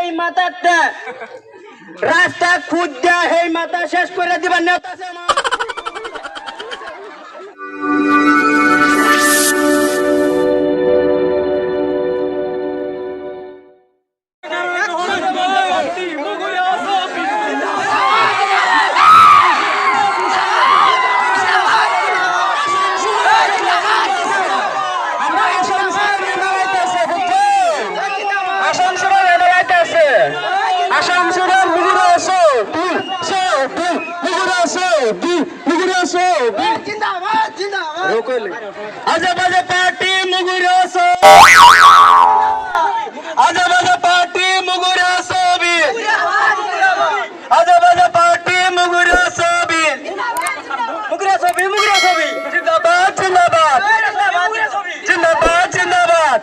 এই মাথাতে রাস্তা খুদ দেয়া এই মাথা শেষ করে দিবার নেতা আছে আমার। आजूबाजू पार्टी मुगुरो सो आजूबाजू पार्टी मुगुरो सो भी आजूबाजू पार्टी मुगुरो सो भी जिंदाबाद जिंदाबाद जिंदाबाद जिंदाबाद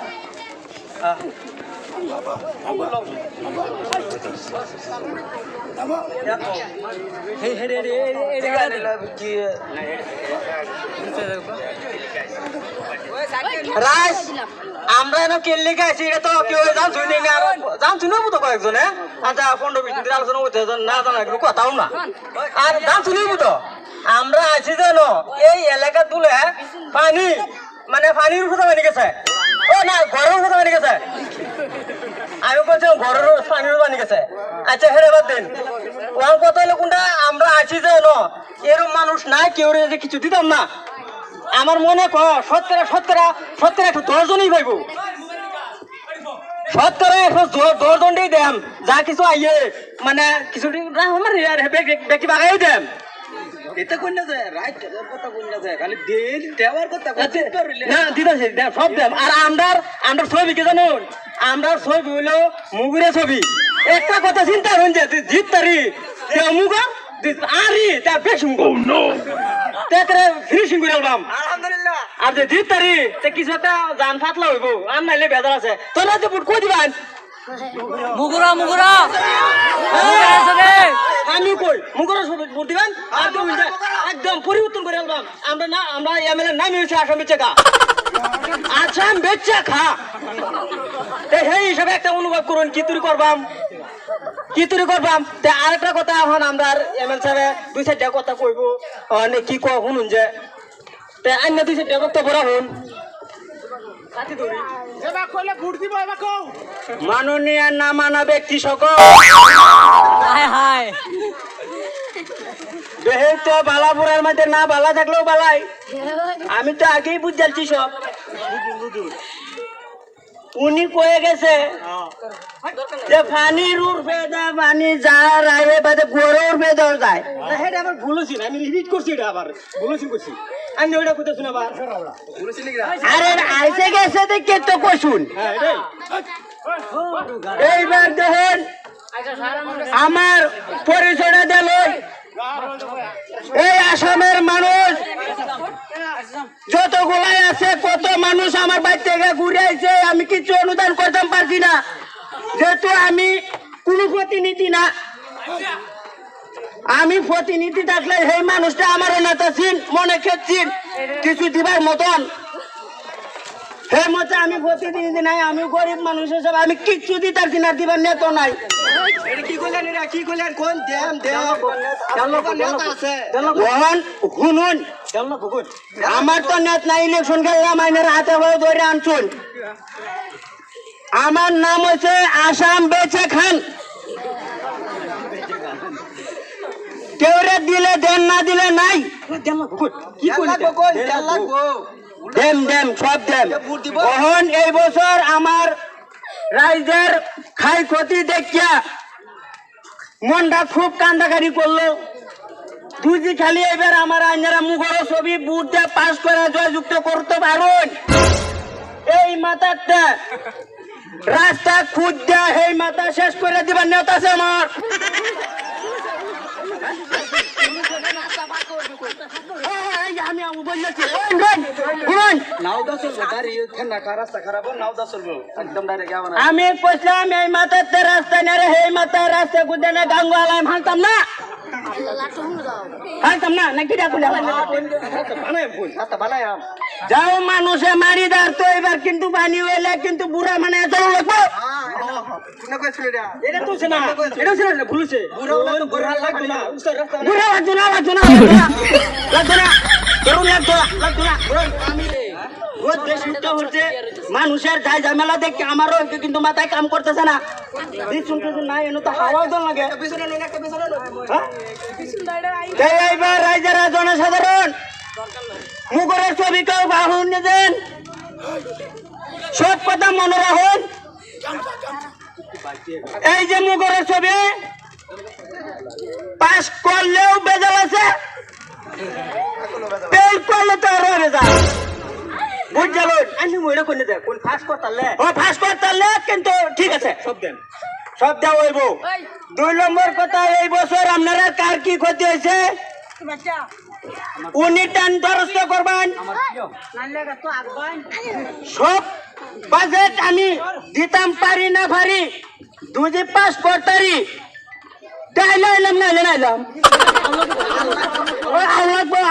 রাজ আমরা এনে কেলে গাইছি এটা তো কেউ জানছুই না জানছুই না তো কয়েকজনে আচ্ছা 15-20 দিন আলোচনা করতে না জানা একটু কথাও না আর জানছুই তো আমরা আছি জানো এই এলাকা তুলে পানি মানে পানির কথা বানি গেছে ও না ঘরের কথা বানি গেছে আমি বলছি ঘরের পানির বানি গেছে আচ্ছা হেরে বাদ দিন ওয়ান কথা হলো কোনটা আমরা আছি জানো এরকম মানুষ না কেউ কিছু দিতাম না আমার মনে কর শতকরা 10জনই পাইব শতকরা 10জনই দেম যা কিছু আইয়ে মানে কিছু আমার বেশি বাগাই দেম এটা কোন না যায় রাইট কথা কোন না যায় খালি দেন দেওয়ার কথা না দিদাছে সব দেম আর আমরা ছবি কি জানো আমরা ছবি হইলো মুগুরে ছবি একটা কথা চিন্তা হন যে জিত তারি মুগা আরি তা বেশুম গো নো তেতরে ফিনিশিং করে আলবাম আলহামদুলিল্লাহ আর যে জিত তারি তে কিছু একটা জান ফাটলা হইব আর নাইলে বেজার আছে তোরা যে বুট কই দিবান মুগুরা আছে রে আমি কই মুগুরা বুট দিবেন আর তো একদম পরিবর্তন করে আলবাম আমরা এমএলএ নাম হইছে আসাম বেচে খা আসাম বেচে খা তে সেই হিসাবে একটা অনুভব করুন কি তুই করবাম তে আরেকটা কথা এখন আমরা এমএল সাহেব 2-4টা কথা কইব অনেক কি কয় শুনুন যে তে অন্য 2-4টা বক্তব্য রাখুন কাটি ধরি এবা কইলে ভোট দিব এবা কও মাননীয় না মানা ব্যক্তি সকল হায় দেহে তো বালাপুরের মধ্যে না বালা থাকলেও বালাই আমি তো আগেই বুঝাচ্ছি সব উনি কয়ে গেছে যে পানির উর্ফে দা পানি যা রায়ে বাদে গোড়ে উর্ফে দেওয়া যায় এটা আবার ভুলছি না আমি রিপিট করছি এটা আবার করছি আমি ওইটা কোথায় শুনে আবার আরে আইসে গেছে দেখে তো কশুন এইবার দেখেন আমার পরিচয়টা দিল এই আসামের মানুষ যতগুলাই আছে কত মানুষ আমার বাড়ি থেকে ঘুরে আইছে আমি কিছু অনুদান করতে পারছি না যেহেতু আমি কোনো প্রতিনিধি না আমি প্রতিনিধি থাকলে সেই মানুষটা আমার নেতা ছিন মনে খেয়েছিন কিছু দিবার মতন সেই মতো আমি প্রতিনিধি নাই আমি গরিব মানুষ হিসেবে আমি কিচ্ছু দিতে পারছি না দিবার নেতা নাই আমার তো নেত নাই ইলেকশন খেললাম আইনের হাতে হয়ে ধরে আনছুন আমার নাম হচ্ছে আসাম বেচে খান কেউ দিলে দেন না দিলে নাই দেম সব দেম কখন এই বছর আমার রাইজের খাই ক্ষতি দেখিয়া মনটা খুব কান্দাকারি করলো দুজি খালি এবার আমার আইনারা মুখর ছবি বুট দিয়ে পাস করে জয়যুক্ত করতে পারুন এই মাথাটা রাস্তা খুদ দেয়া এই মাথা শেষ করে দিবার নেতা আছে আমার আমি কইলাম এই মাথাতে রাস্তা নেই এই মাথা রাস্তা খুঁজে না গাঙ্গুয়ালাম হালতাম না নাকি যাও মানুষে মারি দাঁড় তো এবার কিন্তু পানি হইলে কিন্তু বুড়া মানে লাগবো কোনে কইছিল এটা এটা তো না এটা ছিল না ভুলছে বুড়া লাগতো না মানুষের যাই ঝামেলা দেখে আমারও কিন্তু মাথায় কাম করতেছে না শুনতেছে না এনে তো হাওয়াও তো লাগে এইবার রাইজারা জনসাধারণ মুগরের ছবি কেউ বাহুন নিয়েছেন সব কথা মনে রাখুন এই যে মুগরের ছবি পাস করলেও বেজাল আছে ফেল করলে তো আরো বেজাল বুঝলেন আমি মনে করে দেখ কোন ফাঁস করতালে ও ফাঁস করতালে কিন্তু ঠিক আছে সব দেওয়া হইব 2 নম্বর কথা এই বছর আপনারা কার কি ক্ষতি হয়েছে উনি টান দরস্ত করবেন সব বাজেট আমি দিতাম পারি না পারি 2 পাস করতারি নাইলাম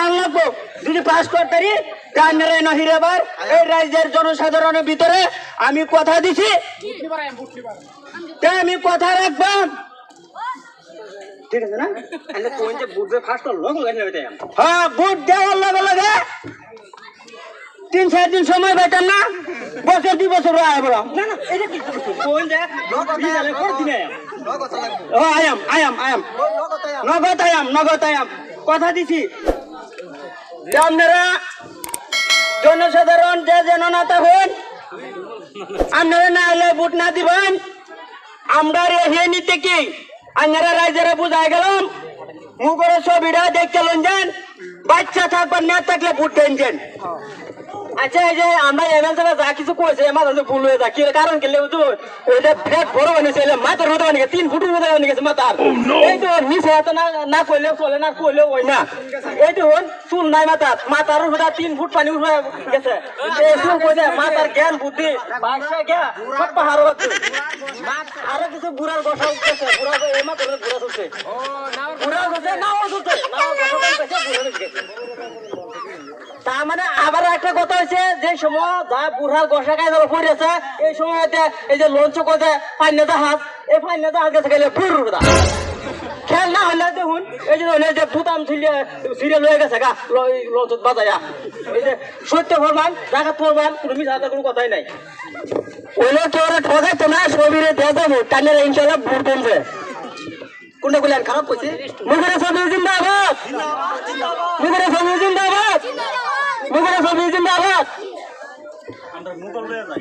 আনলাগবো যদি পাস করতারি কান্নারে নহিরেবার এই রাজ্যের জনসাধারণের ভিতরে আমি কথা দিছি আমি কথা রাখবাম ঠিক আছে না কোন যে বুট ফার্স্ট লোক লাগে হ্যাঁ বুট দেওয়ার লগে লগে 3-4 দিন সময় পাইতাম না বছর 2 বছর আয় বড় না না এটা কি কোন যে বিজালে করে দিনে ও আয়াম নগদ আয়াম কথা দিছি আপনারা জনসাধারণ যে যেন না থাকুন আপনারা না হলে বুট না দিবেন আমরা রেহে নিতে কি আপনারা রাইজারা বুঝাই গেলাম মুগরের ছবিটা দেখতে লন যান বাচ্চা থাকবার না থাকলে বুট টেনছেন আচ্ছা এই যে আমরা এমএলএ যা কিছু কইছে এমা ধরে ভুল হয়ে যায় কি কারণ কি লেউ তো ওইটা ফ্যাট বড় বানিয়েছে মাথার মতো বানিয়ে 3 ফুটের মতো বানিয়ে গেছে মাথার এই তো নিচে এত না কইলেও চলে না কইলেও ওই না এই তো চুল নাই মাথার উপরে 3 ফুট পানি উঠে গেছে এই চুল কইছে মাথার জ্ঞান বুদ্ধি ভাষা জ্ঞা সব পাহাড় হচ্ছে আরো কিছু বুড়ার বসা উঠছে বুড়া এমা ধরে বুড়া চলছে বুড়া হচ্ছে নাও চলছে নাও বসা বুড়া গেছে তার মানে আবার একটা কথা হয়েছে যে সময় যা বুড়ার গসা গায়ে ধরে পড়েছে এই সময় এই যে লঞ্চ করছে ফাইনে জাহাজ এই ফাইনে জাহাজ গেছে গেলে ফুরুদা খেল না হলে দেখুন এই যে বুতাম সিরিয়াল হয়ে গেছে গা লঞ্চ বাজায়া এই যে সত্য ফরমান জায়গা ফরমান কোনো মিশাতে কোনো কথাই নাই ওইলে কেউ ঠকাইতো না শরীরে দেওয়া যাবো টানের ইনশাল্লাহ ভোট কমছে কোনটা বলে খারাপ করছে মুখের ছবি জিন্দাবাদ মুখের ছবি জিন্দাবাদ মুখের ছবি জিন্দাবাদ আমরা মুখর লয়ে যাই